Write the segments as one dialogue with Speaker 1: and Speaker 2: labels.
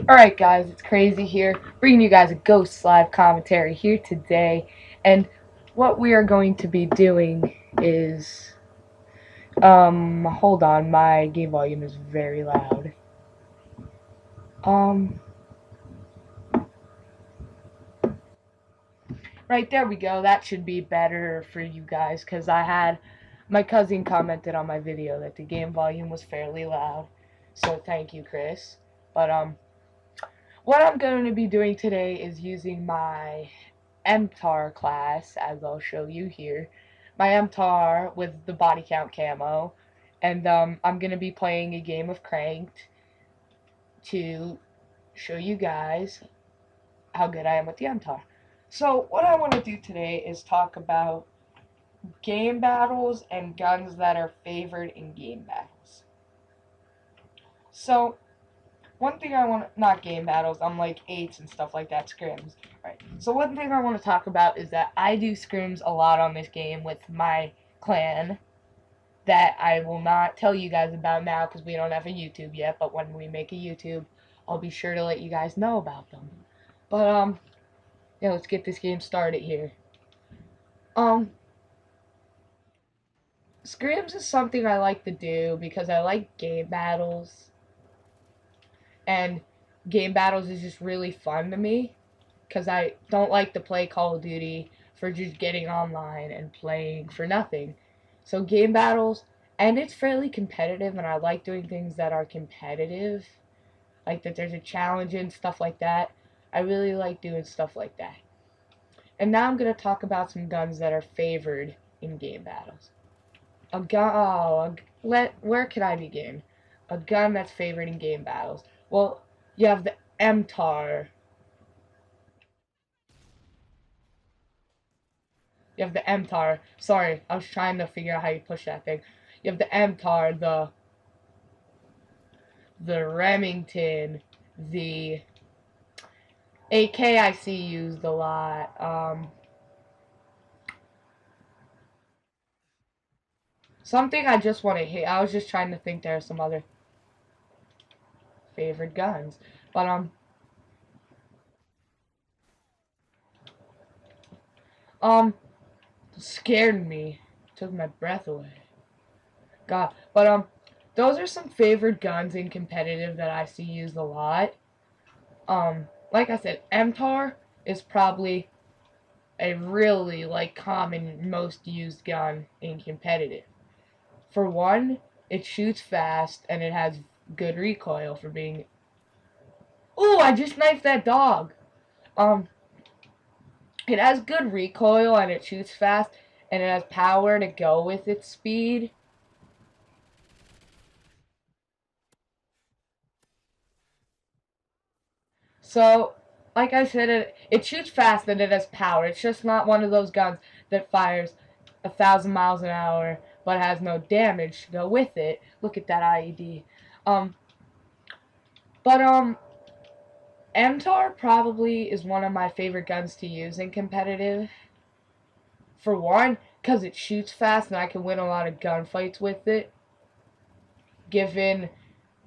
Speaker 1: Alright guys, it's Crazy here, bringing you guys a Ghost Live commentary here today, and what we are going to be doing is, hold on, my game volume is very loud. Right, there we go, that should be better for you guys, because my cousin commented on my video that the game volume was fairly loud, so thank you, Chris. But, what I'm going to be doing today is using my MTAR class, as I'll show you here. My MTAR with the body count camo. And I'm going to be playing a game of Cranked to show you guys how good I am with the MTAR. So what I want to do today is talk about game battles and guns that are favored in game battles. So one thing I want, not game battles, I'm like 8s and stuff like that, scrims. Right. So one thing I want to talk about is that I do scrims a lot on this game with my clan that I will not tell you guys about now because we don't have a YouTube yet, but when we make a YouTube, I'll be sure to let you guys know about them. But, yeah, let's get this game started here. Scrims is something I like to do because I like game battles. And game battles is just really fun to me because I don't like to play Call of Duty for just getting online and playing for nothing. So game battles, and it's fairly competitive, and I like doing things that are competitive, like that there's a challenge and stuff like that. I really like doing stuff like that. And now I'm going to talk about some guns that are favored in game battles. Where can I begin? A gun that's favored in game battles. Well, you have the MTAR. You have the MTAR. Sorry, I was trying to figure out how you push that thing. You have the MTAR, the Remington, the AK I see used a lot. Something I just want to hit. I was just trying to think there are some other favorite guns. But, scared me. Took my breath away. God. But, those are some favorite guns in competitive that I see used a lot. Like I said, MTAR is probably a really, common, most used gun in competitive. For one, it shoots fast, and it has good recoil for being... Ooh, I just knifed that dog! It has good recoil, and it shoots fast, and it has power to go with its speed. So, like I said, it shoots fast and it has power. It's just not one of those guns that fires 1,000 miles an hour but has no damage to go with it. Look at that IED. MTAR probably is one of my favorite guns to use in competitive. For one, because it shoots fast and I can win a lot of gunfights with it, given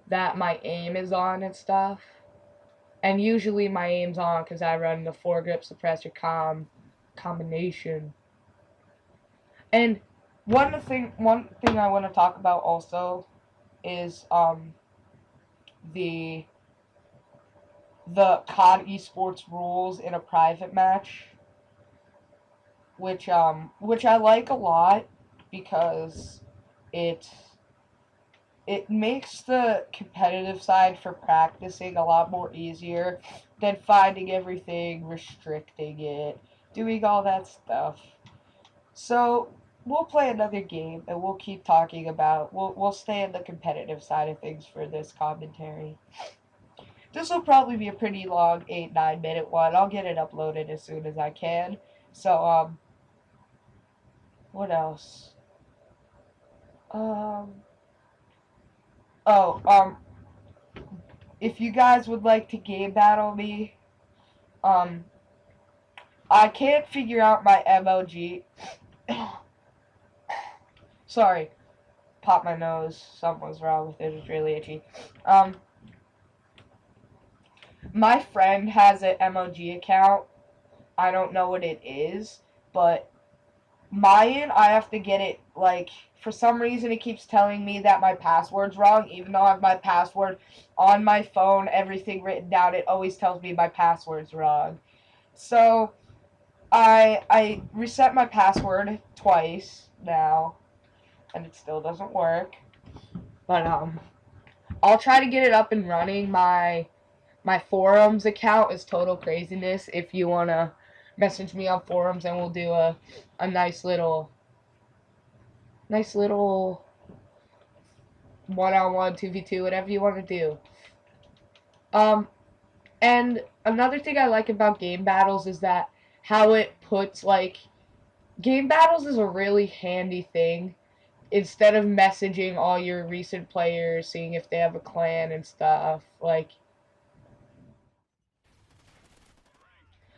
Speaker 1: that my aim is on and stuff. And usually my aim's on because I run the foregrip suppressor combination. And one thing I want to talk about also is the COD esports rules in a private match, which I like a lot because it makes the competitive side for practicing a lot more easier than finding everything, restricting it, doing all that stuff. So we'll play another game and we'll keep talking about, we'll stay in the competitive side of things for this commentary. This will probably be a pretty long 8-9 minute one. I'll get it uploaded as soon as I can. So what else? If you guys would like to game battle me, I can't figure out my MLG. Sorry, popped my nose. Something was wrong with it. It's really itchy. My friend has an MOG account. I don't know what it is, but mine, I have to get it, like, for some reason it keeps telling me that my password's wrong, even though I have my password on my phone, everything written down, it always tells me my password's wrong. So, I reset my password twice now, and it still doesn't work. But, I'll try to get it up and running. My forums account is total craziness. If you wanna message me on forums, and we'll do a nice little one-on-one, 2v2, whatever you want to do. And another thing I like about game battles is that how it puts, like, game battles is a really handy thing. Instead of messaging all your recent players, seeing if they have a clan and stuff, like,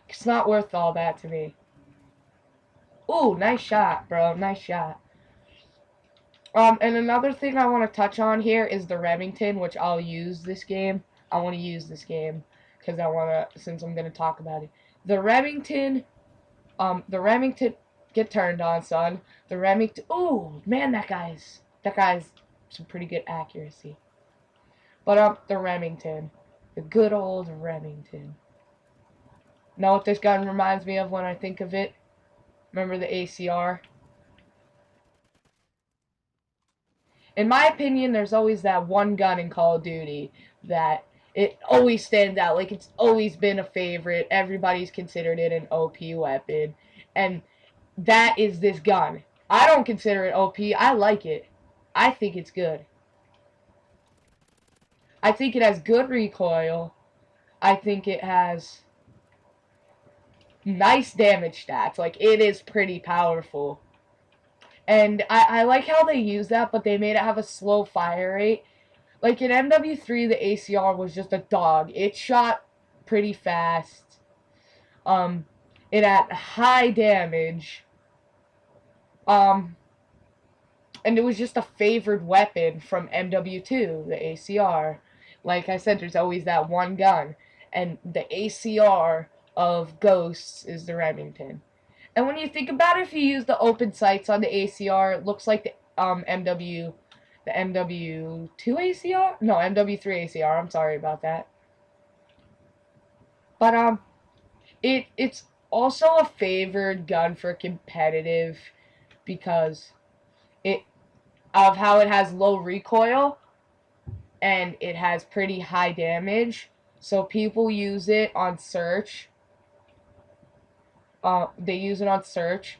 Speaker 1: it's not worth all that to me. Ooh, nice shot, bro, nice shot. And another thing I want to touch on here is the Remington, which I'll use this game. I want to use this game because I want to, since I'm going to talk about it. The Remington, get turned on, son. The Remington, ooh, man, that guy's some pretty good accuracy. But, the Remington, the good old Remington. Know what this gun reminds me of when I think of it? Remember the ACR? In my opinion, there's always that one gun in Call of Duty that it always stands out. Like, it's always been a favorite. Everybody's considered it an OP weapon. And that is this gun. I don't consider it OP. I like it. I think it's good. I think it has good recoil. I think it has nice damage stats. Like, it is pretty powerful. And I like how they use that, but they made it have a slow fire rate. Like, in MW3, the ACR was just a dog. It shot pretty fast. It had high damage. And it was just a favored weapon from MW2, the ACR. Like I said, there's always that one gun. And the ACR of Ghosts is the Remington. And when you think about it, if you use the open sights on the ACR, it looks like the MW2 ACR? No, MW3 ACR. I'm sorry about that. But it's also a favored gun for competitive because it of how it has low recoil and it has pretty high damage. So people use it on search. They use it on search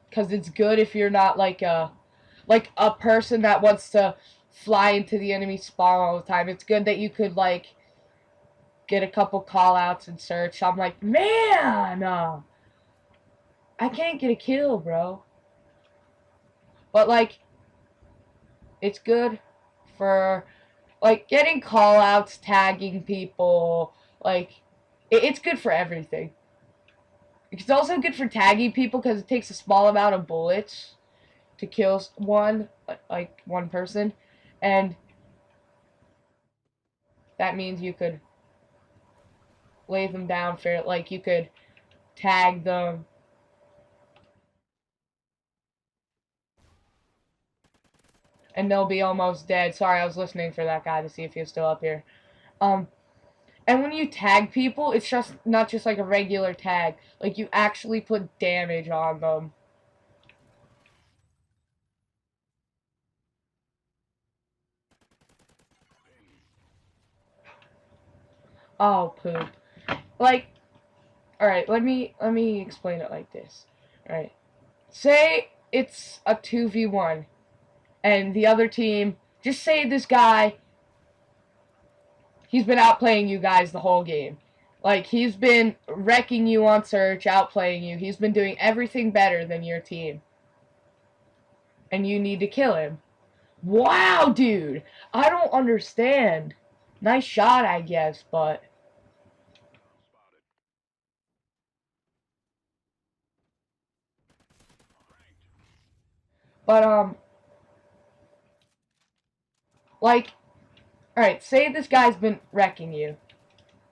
Speaker 1: because it's good if you're not like a person that wants to fly into the enemy spawn all the time. It's good that you could, like, get a couple call-outs and search. I'm like, man, I can't get a kill, bro. But, like, it's good for, like, getting call-outs, tagging people. Like, it's good for everything. It's also good for tagging people because it takes a small amount of bullets to kill one person, and that means you could lay them down fair, like you could tag them. And they'll be almost dead. Sorry, I was listening for that guy to see if he was still up here. And when you tag people, it's just not just like a regular tag. Like, you actually put damage on them. Oh, poop. Like, alright, let me explain it like this. Alright. Say it's a 2v1, and the other team, just say this guy, he's been outplaying you guys the whole game. Like, he's been wrecking you on search, outplaying you. He's been doing everything better than your team. And you need to kill him. Wow, dude! I don't understand. Nice shot, I guess, but... But, like, Alright, say this guy's been wrecking you.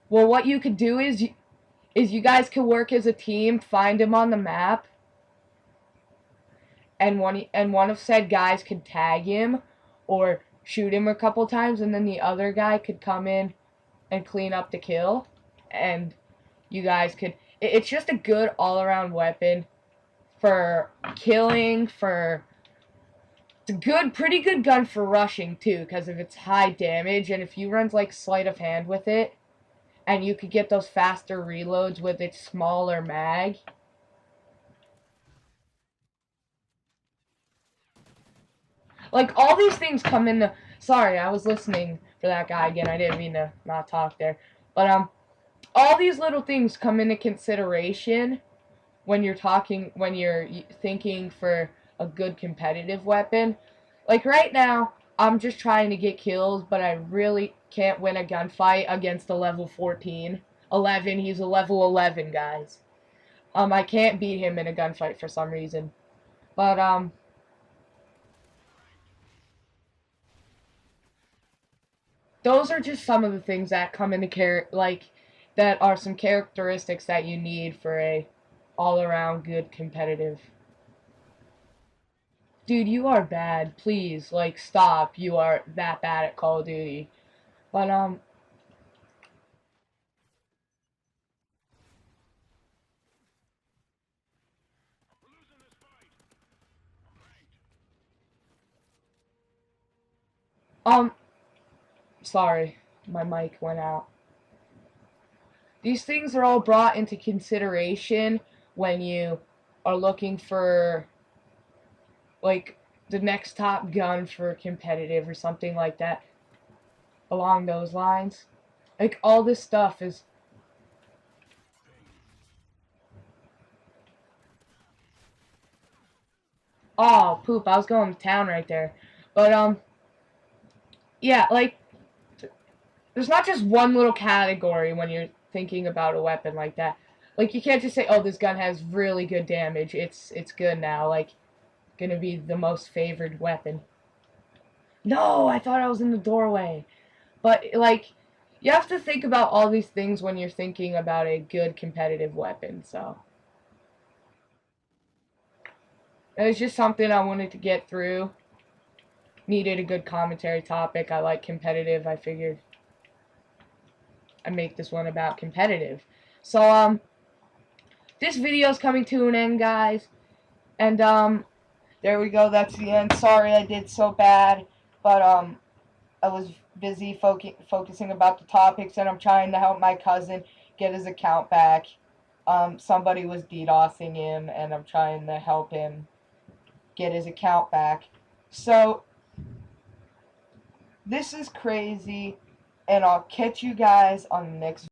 Speaker 1: Well, what you could do is you guys could work as a team, find him on the map, and one of said guys could tag him or shoot him a couple times, and then the other guy could come in and clean up the kill, and you guys could... It's just a good all-around weapon for killing, it's a pretty good gun for rushing, too, because of its high damage, and if you run, like, sleight of hand with it, and you could get those faster reloads with its smaller mag. Like, all these things come into... Sorry, I was listening for that guy again. I didn't mean to not talk there. But, all these little things come into consideration when you're thinking for a good competitive weapon. Like, right now, I'm just trying to get kills, but I really can't win a gunfight against a level 14. 11, he's a level 11, guys. I can't beat him in a gunfight for some reason. But, those are just some of the things that come into that are some characteristics that you need for a all-around good competitive. Dude, you are bad. Please, like, stop. You are that bad at Call of Duty. But, sorry, my mic went out. These things are all brought into consideration when you are looking for, like, the next top gun for competitive or something like that. Along those lines. Like, all this stuff is... Oh, poop, I was going to town right there. But, yeah, like, there's not just one little category when you're thinking about a weapon like that. Like, you can't just say, oh, this gun has really good damage, it's good now, like, gonna be the most favored weapon. No, I thought I was in the doorway. But, like, you have to think about all these things when you're thinking about a good competitive weapon, so. It was just something I wanted to get through. Needed a good commentary topic. I like competitive. I figured I'd make this one about competitive. So, this video is coming to an end, guys. And, there we go. That's the end. Sorry I did so bad. But, I was busy focusing about the topics, and I'm trying to help my cousin get his account back. Somebody was DDoSing him, and I'm trying to help him get his account back. So, this is crazy, and I'll catch you guys on the next